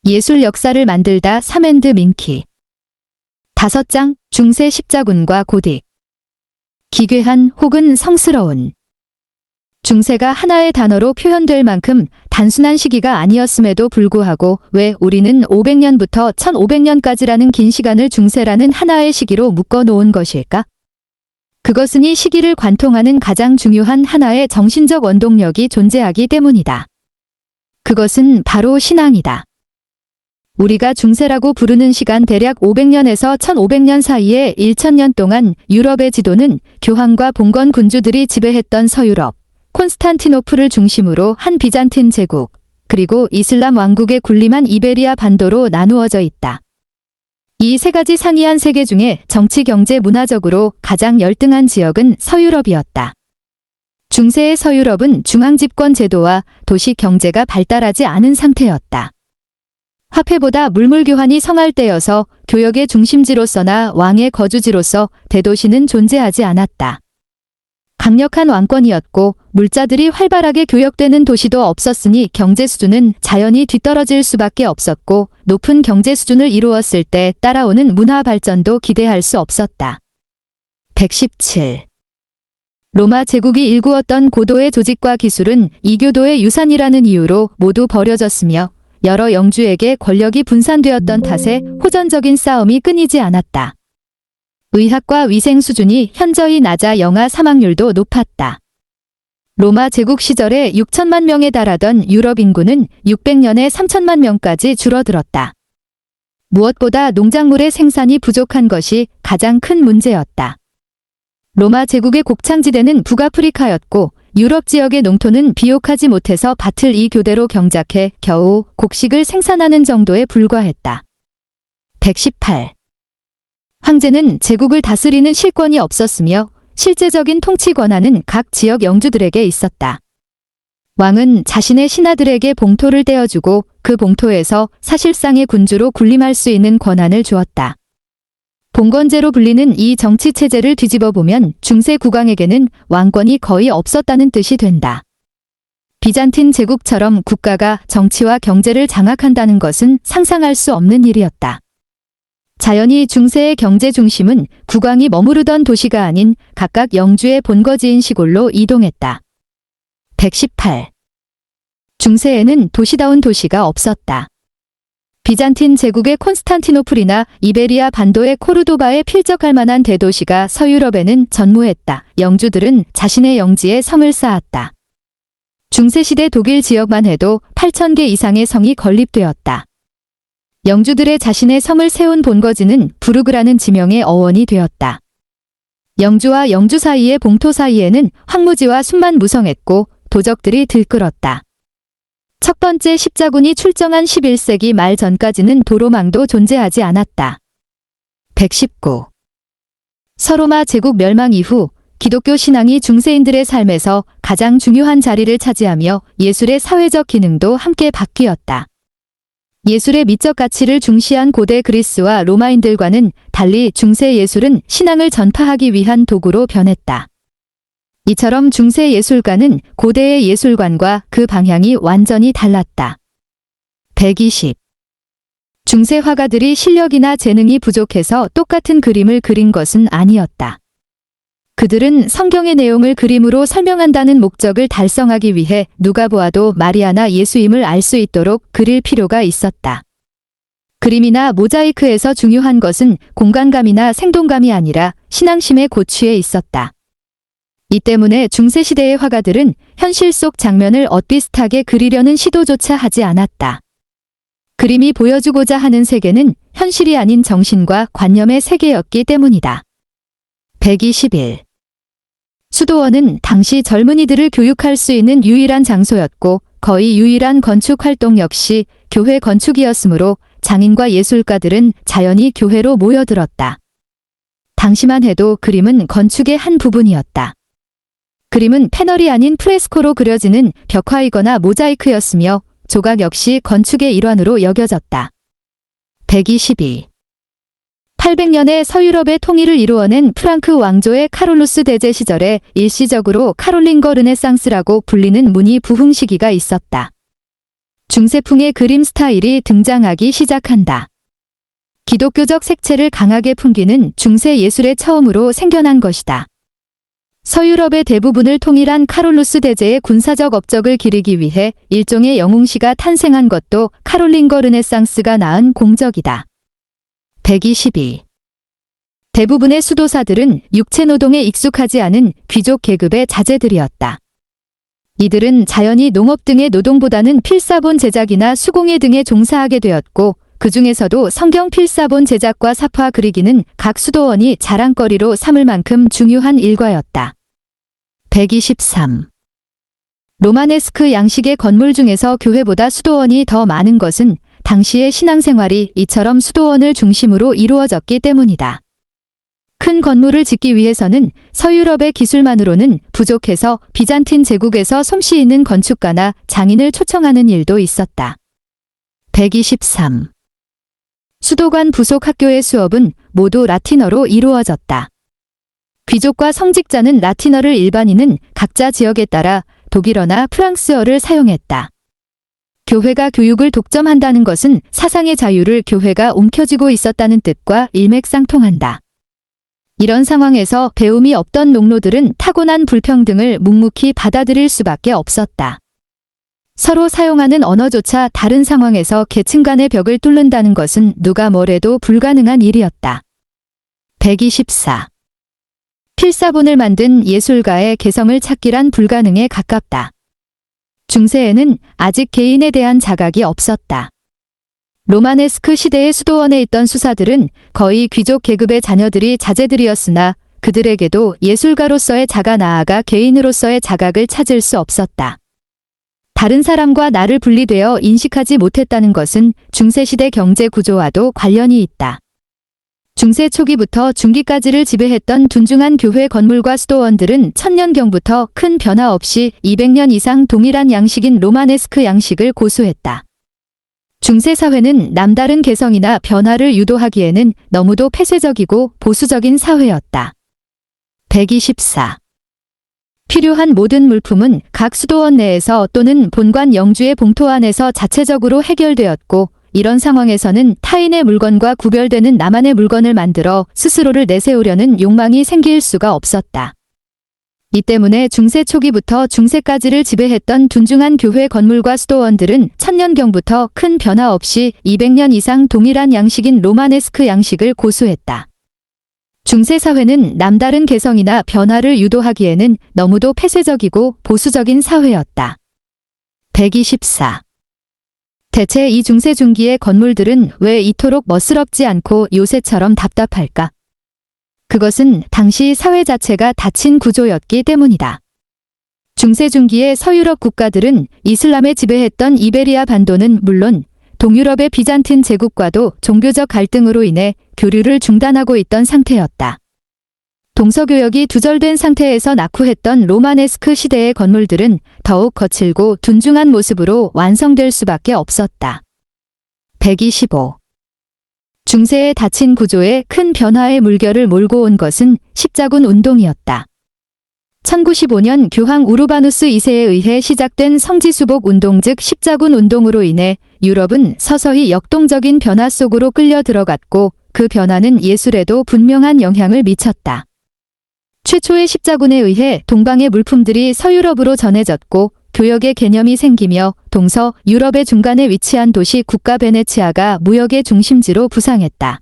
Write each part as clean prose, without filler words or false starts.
예술 역사를 만들다 삼앤드 민키. 5장, 중세 십자군과 고딕. 기괴한 혹은 성스러운. 중세가 하나의 단어로 표현될 만큼 단순한 시기가 아니었음에도 불구하고 왜 우리는 500년부터 1500년까지라는 긴 시간을 중세라는 하나의 시기로 묶어놓은 것일까? 그것은 이 시기를 관통하는 가장 중요한 하나의 정신적 원동력이 존재하기 때문이다. 그것은 바로 신앙이다. 우리가 중세라고 부르는 시간 대략 500년에서 1500년 사이에 1000년 동안 유럽의 지도는 교황과 봉건 군주들이 지배했던 서유럽, 콘스탄티노플을 중심으로 한 비잔틴 제국, 그리고 이슬람 왕국에 군림한 이베리아 반도로 나누어져 있다. 이 세 가지 상이한 세계 중에 정치, 경제, 문화적으로 가장 열등한 지역은 서유럽이었다. 중세의 서유럽은 중앙집권 제도와 도시 경제가 발달하지 않은 상태였다. 화폐보다 물물교환이 성할 때여서 교역의 중심지로서나 왕의 거주지로서 대도시는 존재하지 않았다. 강력한 왕권이었고 물자들이 활발하게 교역되는 도시도 없었으니 경제 수준은 자연히 뒤떨어질 수밖에 없었고 높은 경제 수준을 이루었을 때 따라오는 문화 발전도 기대할 수 없었다. 117. 로마 제국이 일구었던 고도의 조직과 기술은 이교도의 유산이라는 이유로 모두 버려졌으며 여러 영주에게 권력이 분산되었던 탓에 호전적인 싸움이 끊이지 않았다. 의학과 위생 수준이 현저히 낮아 영아 사망률도 높았다. 로마 제국 시절에 6천만 명에 달하던 유럽 인구는 600년에 3천만 명까지 줄어들었다. 무엇보다 농작물의 생산이 부족한 것이 가장 큰 문제였다. 로마 제국의 곡창지대는 북아프리카였고 유럽 지역의 농토는 비옥하지 못해서 밭을 이 교대로 경작해 겨우 곡식을 생산하는 정도에 불과했다. 118. 황제는 제국을 다스리는 실권이 없었으며 실제적인 통치 권한은 각 지역 영주들에게 있었다. 왕은 자신의 신하들에게 봉토를 떼어주고 그 봉토에서 사실상의 군주로 군림할 수 있는 권한을 주었다. 봉건제로 불리는 이 정치체제를 뒤집어보면 중세 국왕에게는 왕권이 거의 없었다는 뜻이 된다. 비잔틴 제국처럼 국가가 정치와 경제를 장악한다는 것은 상상할 수 없는 일이었다. 자연히 중세의 경제 중심은 국왕이 머무르던 도시가 아닌 각각 영주의 본거지인 시골로 이동했다. 118. 중세에는 도시다운 도시가 없었다. 비잔틴 제국의 콘스탄티노플이나 이베리아 반도의 코르도바에 필적할 만한 대도시가 서유럽에는 전무했다. 영주들은 자신의 영지에 성을 쌓았다. 중세시대 독일 지역만 해도 8,000개 이상의 성이 건립되었다. 영주들의 자신의 성을 세운 본거지는 부르그라는 지명의 어원이 되었다. 영주와 영주 사이의 봉토 사이에는 황무지와 숲만 무성했고 도적들이 들끓었다. 첫 번째 십자군이 출정한 11세기 말 전까지는 도로망도 존재하지 않았다. 119. 서로마 제국 멸망 이후 기독교 신앙이 중세인들의 삶에서 가장 중요한 자리를 차지하며 예술의 사회적 기능도 함께 바뀌었다. 예술의 미적 가치를 중시한 고대 그리스와 로마인들과는 달리 중세 예술은 신앙을 전파하기 위한 도구로 변했다. 이처럼 중세 예술가는 고대의 예술관과 그 방향이 완전히 달랐다. 120. 중세 화가들이 실력이나 재능이 부족해서 똑같은 그림을 그린 것은 아니었다. 그들은 성경의 내용을 그림으로 설명한다는 목적을 달성하기 위해 누가 보아도 마리아나 예수임을 알 수 있도록 그릴 필요가 있었다. 그림이나 모자이크에서 중요한 것은 공간감이나 생동감이 아니라 신앙심의 고취에 있었다. 이 때문에 중세시대의 화가들은 현실 속 장면을 엇비슷하게 그리려는 시도조차 하지 않았다. 그림이 보여주고자 하는 세계는 현실이 아닌 정신과 관념의 세계였기 때문이다. 121. 수도원은 당시 젊은이들을 교육할 수 있는 유일한 장소였고 거의 유일한 건축 활동 역시 교회 건축이었으므로 장인과 예술가들은 자연히 교회로 모여들었다. 당시만 해도 그림은 건축의 한 부분이었다. 그림은 패널이 아닌 프레스코로 그려지는 벽화이거나 모자이크였으며 조각 역시 건축의 일환으로 여겨졌다. 122. 800년에 서유럽의 통일을 이루어낸 프랑크 왕조의 카롤루스 대제 시절에 일시적으로 카롤링거 르네상스라고 불리는 문이 부흥 시기가 있었다. 중세풍의 그림 스타일이 등장하기 시작한다. 기독교적 색채를 강하게 풍기는 중세 예술의 처음으로 생겨난 것이다. 서유럽의 대부분을 통일한 카롤루스 대제의 군사적 업적을 기리기 위해 일종의 영웅시가 탄생한 것도 카롤링거 르네상스가 낳은 공적이다. 122. 대부분의 수도사들은 육체노동에 익숙하지 않은 귀족 계급의 자제들이었다. 이들은 자연히 농업 등의 노동보다는 필사본 제작이나 수공예 등에 종사하게 되었고, 그 중에서도 성경 필사본 제작과 사파 그리기는 각 수도원이 자랑거리로 삼을 만큼 중요한 일과였다. 123. 로마네스크 양식의 건물 중에서 교회보다 수도원이 더 많은 것은 당시의 신앙생활이 이처럼 수도원을 중심으로 이루어졌기 때문이다. 큰 건물을 짓기 위해서는 서유럽의 기술만으로는 부족해서 비잔틴 제국에서 솜씨 있는 건축가나 장인을 초청하는 일도 있었다. 123. 수도관 부속 학교의 수업은 모두 라틴어로 이루어졌다. 귀족과 성직자는 라틴어를, 일반인은 각자 지역에 따라 독일어나 프랑스어를 사용했다. 교회가 교육을 독점한다는 것은 사상의 자유를 교회가 움켜쥐고 있었다는 뜻과 일맥상통한다. 이런 상황에서 배움이 없던 농노들은 타고난 불평등을 묵묵히 받아들일 수밖에 없었다. 서로 사용하는 언어조차 다른 상황에서 계층 간의 벽을 뚫는다는 것은 누가 뭐래도 불가능한 일이었다. 124. 필사본을 만든 예술가의 개성을 찾기란 불가능에 가깝다. 중세에는 아직 개인에 대한 자각이 없었다. 로마네스크 시대의 수도원에 있던 수사들은 거의 귀족 계급의 자녀들이 자제들이었으나 그들에게도 예술가로서의 자가 나아가 개인으로서의 자각을 찾을 수 없었다. 다른 사람과 나를 분리되어 인식하지 못했다는 것은 중세시대 경제 구조와도 관련이 있다. 중세 초기부터 중기까지를 지배했던 둔중한 교회 건물과 수도원들은 천년경부터 큰 변화 없이 200년 이상 동일한 양식인 로마네스크 양식을 고수했다. 중세 사회는 남다른 개성이나 변화를 유도하기에는 너무도 폐쇄적이고 보수적인 사회였다. 124. 필요한 모든 물품은 각 수도원 내에서 또는 본관 영주의 봉토 안에서 자체적으로 해결되었고, 이런 상황에서는 타인의 물건과 구별되는 나만의 물건을 만들어 스스로를 내세우려는 욕망이 생길 수가 없었다. 이 때문에 중세 초기부터 중세까지를 지배했던 둔중한 교회 건물과 수도원들은 천년경부터 큰 변화 없이 200년 이상 동일한 양식인 로마네스크 양식을 고수했다. 중세 사회는 남다른 개성이나 변화를 유도하기에는 너무도 폐쇄적이고 보수적인 사회였다. 124. 대체 이 중세 중기의 건물들은 왜 이토록 멋스럽지 않고 요새처럼 답답할까? 그것은 당시 사회 자체가 닫힌 구조였기 때문이다. 중세 중기의 서유럽 국가들은 이슬람에 지배했던 이베리아 반도는 물론 동유럽의 비잔틴 제국과도 종교적 갈등으로 인해 교류를 중단하고 있던 상태였다. 동서교역이 두절된 상태에서 낙후했던 로마네스크 시대의 건물들은 더욱 거칠고 둔중한 모습으로 완성될 수밖에 없었다. 125. 중세의 닫힌 구조에 큰 변화의 물결을 몰고 온 것은 십자군 운동이었다. 1095년 교황 우르바누스 2세에 의해 시작된 성지수복 운동 즉 십자군 운동으로 인해 유럽은 서서히 역동적인 변화 속으로 끌려 들어갔고 그 변화는 예술에도 분명한 영향을 미쳤다. 최초의 십자군에 의해 동방의 물품들이 서유럽으로 전해졌고 교역의 개념이 생기며 동서 유럽의 중간에 위치한 도시 국가 베네치아가 무역의 중심지로 부상했다.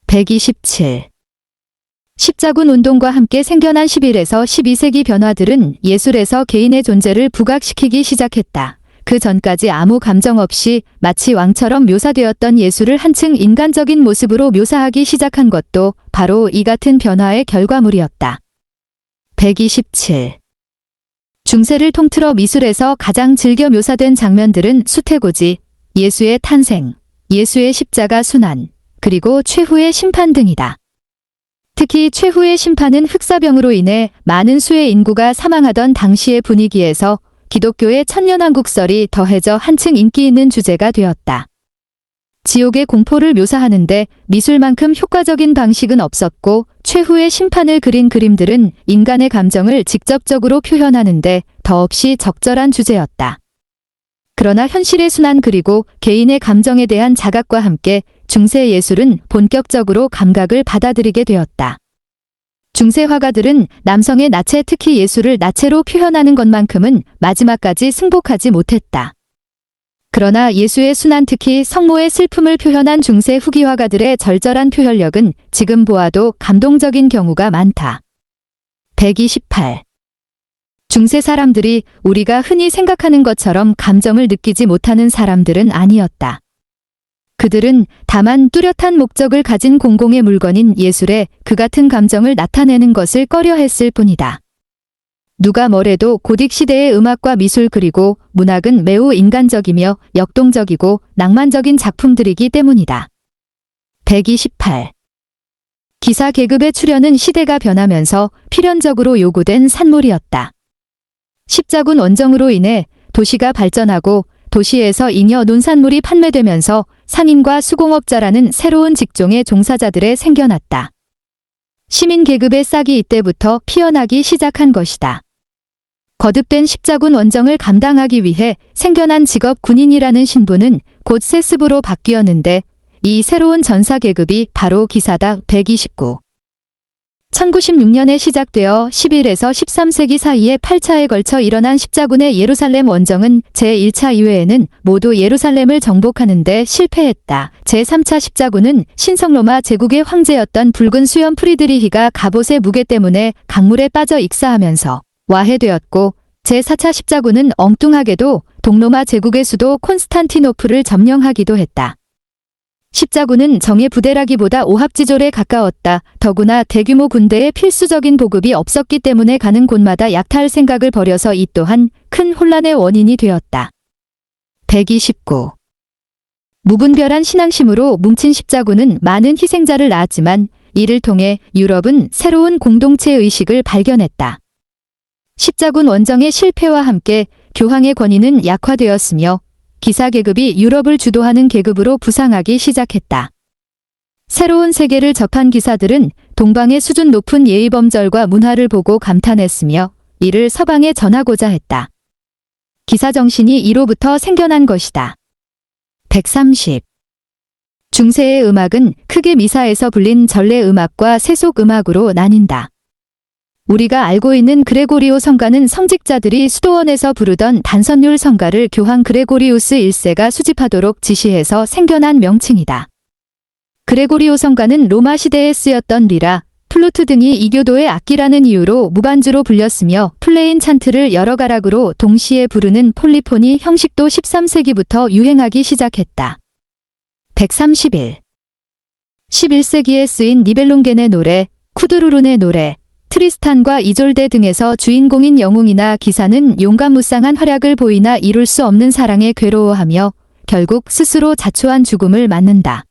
127. 십자군 운동과 함께 생겨난 11에서 12세기 변화들은 예술에서 개인의 존재를 부각시키기 시작했다. 그 전까지 아무 감정 없이 마치 왕처럼 묘사되었던 예술을 한층 인간적인 모습으로 묘사하기 시작한 것도 바로 이 같은 변화의 결과물이었다. 127. 중세를 통틀어 미술에서 가장 즐겨 묘사된 장면들은 수태고지, 예수의 탄생, 예수의 십자가 순환, 그리고 최후의 심판 등이다. 특히 최후의 심판은 흑사병으로 인해 많은 수의 인구가 사망하던 당시의 분위기에서 기독교의 천년왕국설이 더해져 한층 인기 있는 주제가 되었다. 지옥의 공포를 묘사하는데 미술만큼 효과적인 방식은 없었고 최후의 심판을 그린 그림들은 인간의 감정을 직접적으로 표현하는데 더없이 적절한 주제였다. 그러나 현실의 순환 그리고 개인의 감정에 대한 자각과 함께 중세 예술은 본격적으로 감각을 받아들이게 되었다. 중세 화가들은 남성의 나체 특히 예술을 나체로 표현하는 것만큼은 마지막까지 승복하지 못했다. 그러나 예수의 순환 특히 성모의 슬픔을 표현한 중세 후기 화가들의 절절한 표현력은 지금 보아도 감동적인 경우가 많다. 128. 중세 사람들이 우리가 흔히 생각하는 것처럼 감정을 느끼지 못하는 사람들은 아니었다. 그들은 다만 뚜렷한 목적을 가진 공공의 물건인 예술에 그 같은 감정을 나타내는 것을 꺼려했을 뿐이다. 누가 뭐래도 고딕 시대의 음악과 미술 그리고 문학은 매우 인간적이며 역동적이고 낭만적인 작품들이기 때문이다. 128. 기사 계급의 출현은 시대가 변하면서 필연적으로 요구된 산물이었다. 십자군 원정으로 인해 도시가 발전하고 도시에서 잉여 논산물이 판매되면서 상인과 수공업자라는 새로운 직종의 종사자들의 생겨났다. 시민 계급의 싹이 이때부터 피어나기 시작한 것이다. 거듭된 십자군 원정을 감당하기 위해 생겨난 직업 군인이라는 신분은 곧 세습으로 바뀌었는데 이 새로운 전사 계급이 바로 기사다. 129. 1096년에 시작되어 11에서 13세기 사이에 8차에 걸쳐 일어난 십자군의 예루살렘 원정은 제1차 이외에는 모두 예루살렘을 정복하는 데 실패했다. 제3차 십자군은 신성로마 제국의 황제였던 붉은 수염 프리드리히가 갑옷의 무게 때문에 강물에 빠져 익사하면서 와해되었고 제4차 십자군은 엉뚱하게도 동로마 제국의 수도 콘스탄티노플을 점령하기도 했다. 십자군은 정예 부대라기보다 오합지졸에 가까웠다. 더구나 대규모 군대에 필수적인 보급이 없었기 때문에 가는 곳마다 약탈 생각을 벌여서 이 또한 큰 혼란의 원인이 되었다. 129. 무분별한 신앙심으로 뭉친 십자군은 많은 희생자를 낳았지만 이를 통해 유럽은 새로운 공동체 의식을 발견했다. 십자군 원정의 실패와 함께 교황의 권위는 약화되었으며 기사 계급이 유럽을 주도하는 계급으로 부상하기 시작했다. 새로운 세계를 접한 기사들은 동방의 수준 높은 예의범절과 문화를 보고 감탄했으며 이를 서방에 전하고자 했다. 기사 정신이 이로부터 생겨난 것이다. 130. 중세의 음악은 크게 미사에서 불린 전래 음악과 세속 음악으로 나뉜다. 우리가 알고 있는 그레고리오 성가는 성직자들이 수도원에서 부르던 단선율 성가를 교황 그레고리우스 1세가 수집하도록 지시해서 생겨난 명칭이다. 그레고리오 성가는 로마 시대에 쓰였던 리라, 플루트 등이 이교도의 악기라는 이유로 무반주로 불렸으며 플레인 찬트를 여러 가락으로 동시에 부르는 폴리포니 형식도 13세기부터 유행하기 시작했다. 131. 11세기에 쓰인 니벨룽겐의 노래, 쿠드루룬의 노래, 트리스탄과 이졸데 등에서 주인공인 영웅이나 기사는 용감무쌍한 활약을 보이나 이룰 수 없는 사랑에 괴로워하며 결국 스스로 자초한 죽음을 맞는다.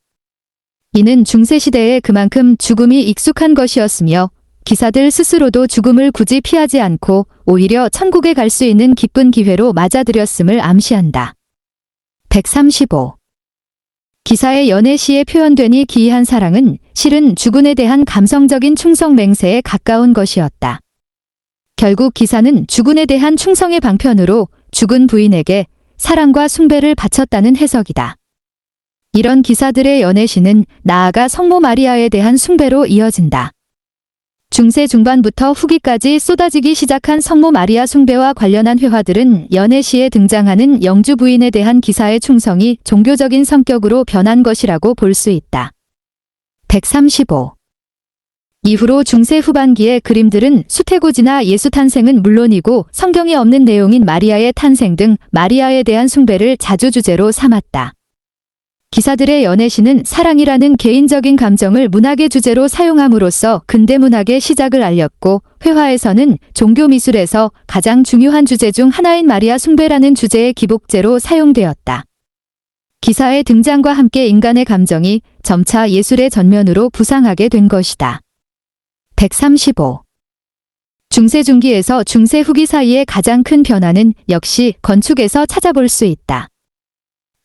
이는 중세시대에 그만큼 죽음이 익숙한 것이었으며 기사들 스스로도 죽음을 굳이 피하지 않고 오히려 천국에 갈 수 있는 기쁜 기회로 맞아들였음을 암시한다. 135. 기사의 연애시에 표현되니 기이한 사랑은 실은 주군에 대한 감성적인 충성 맹세에 가까운 것이었다. 결국 기사는 주군에 대한 충성의 방편으로 주군 부인에게 사랑과 숭배를 바쳤다는 해석이다. 이런 기사들의 연애시는 나아가 성모 마리아에 대한 숭배로 이어진다. 중세 중반부터 후기까지 쏟아지기 시작한 성모 마리아 숭배와 관련한 회화들은 연애시에 등장하는 영주 부인에 대한 기사의 충성이 종교적인 성격으로 변한 것이라고 볼 수 있다. 135. 이후로 중세 후반기의 그림들은 수태고지나 예수 탄생은 물론이고 성경에 없는 내용인 마리아의 탄생 등 마리아에 대한 숭배를 자주 주제로 삼았다. 기사들의 연애시는 사랑이라는 개인적인 감정을 문학의 주제로 사용함으로써 근대문학의 시작을 알렸고 회화에서는 종교미술에서 가장 중요한 주제 중 하나인 마리아 숭배라는 주제의 기복제로 사용되었다. 기사의 등장과 함께 인간의 감정이 점차 예술의 전면으로 부상하게 된 것이다. 135. 중세 중기에서 중세 후기 사이의 가장 큰 변화는 역시 건축에서 찾아볼 수 있다.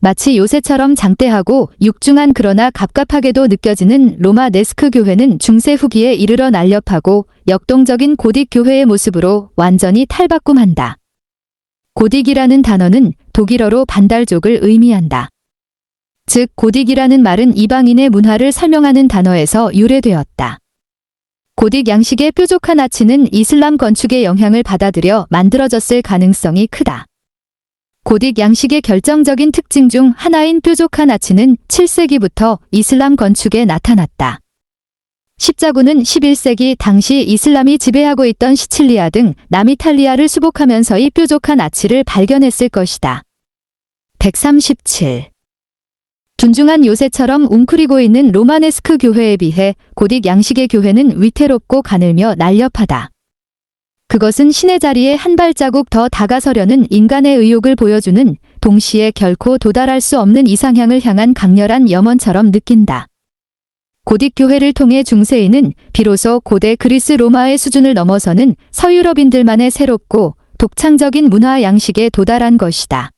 마치 요새처럼 장대하고 육중한 그러나 갑갑하게도 느껴지는 로마 네스크 교회는 중세 후기에 이르러 날렵하고 역동적인 고딕 교회의 모습으로 완전히 탈바꿈한다. 고딕이라는 단어는 독일어로 반달족을 의미한다. 즉 고딕이라는 말은 이방인의 문화를 설명하는 단어에서 유래되었다. 고딕 양식의 뾰족한 아치는 이슬람 건축의 영향을 받아들여 만들어졌을 가능성이 크다. 고딕 양식의 결정적인 특징 중 하나인 뾰족한 아치는 7세기부터 이슬람 건축에 나타났다. 십자군은 11세기 당시 이슬람이 지배하고 있던 시칠리아 등 남이탈리아를 수복하면서 이 뾰족한 아치를 발견했을 것이다. 137. 둔중한 요새처럼 웅크리고 있는 로마네스크 교회에 비해 고딕 양식의 교회는 위태롭고 가늘며 날렵하다. 그것은 신의 자리에 한 발자국 더 다가서려는 인간의 의욕을 보여주는 동시에 결코 도달할 수 없는 이상향을 향한 강렬한 염원처럼 느낀다. 고딕 교회를 통해 중세인은 비로소 고대 그리스 로마의 수준을 넘어서는 서유럽인들만의 새롭고 독창적인 문화 양식에 도달한 것이다.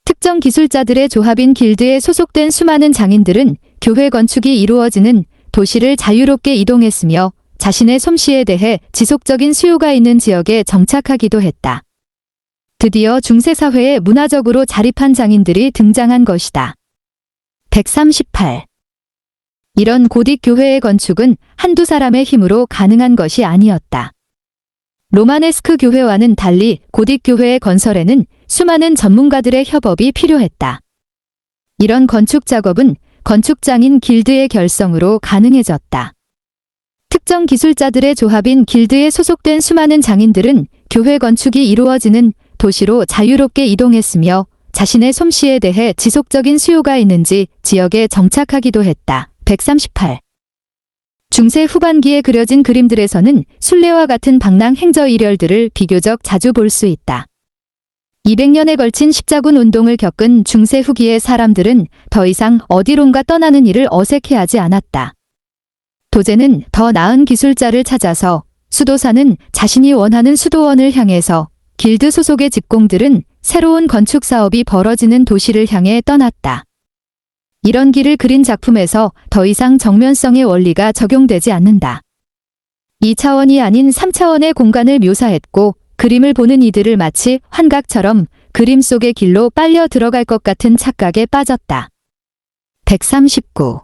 특정 기술자들의 조합인 길드에 소속된 수많은 장인들은 교회 건축이 이루어지는 도시를 자유롭게 이동했으며 자신의 솜씨에 대해 지속적인 수요가 있는 지역에 정착하기도 했다. 드디어 중세사회에 문화적으로 자립한 장인들이 등장한 것이다. 138. 이런 고딕 교회의 건축은 한두 사람의 힘으로 가능한 것이 아니었다. 로마네스크 교회와는 달리 고딕 교회의 건설에는 수많은 전문가들의 협업이 필요했다. 이런 건축 작업은 건축장인 길드의 결성으로 가능해졌다. 특정 기술자들의 조합인 길드에 소속된 수많은 장인들은 교회 건축이 이루어지는 도시로 자유롭게 이동했으며 자신의 솜씨에 대해 지속적인 수요가 있는지 지역에 정착하기도 했다. 138. 중세 후반기에 그려진 그림들에서는 순례와 같은 방랑 행저 일열들을 비교적 자주 볼 수 있다. 200년에 걸친 십자군 운동을 겪은 중세 후기의 사람들은 더 이상 어디론가 떠나는 일을 어색해하지 않았다. 도제는 더 나은 기술자를 찾아서, 수도사는 자신이 원하는 수도원을 향해서, 길드 소속의 직공들은 새로운 건축 사업이 벌어지는 도시를 향해 떠났다. 이런 길을 그린 작품에서 더 이상 정면성의 원리가 적용되지 않는다. 2차원이 아닌 3차원의 공간을 묘사했고 그림을 보는 이들을 마치 환각처럼 그림 속의 길로 빨려 들어갈 것 같은 착각에 빠졌다. 139.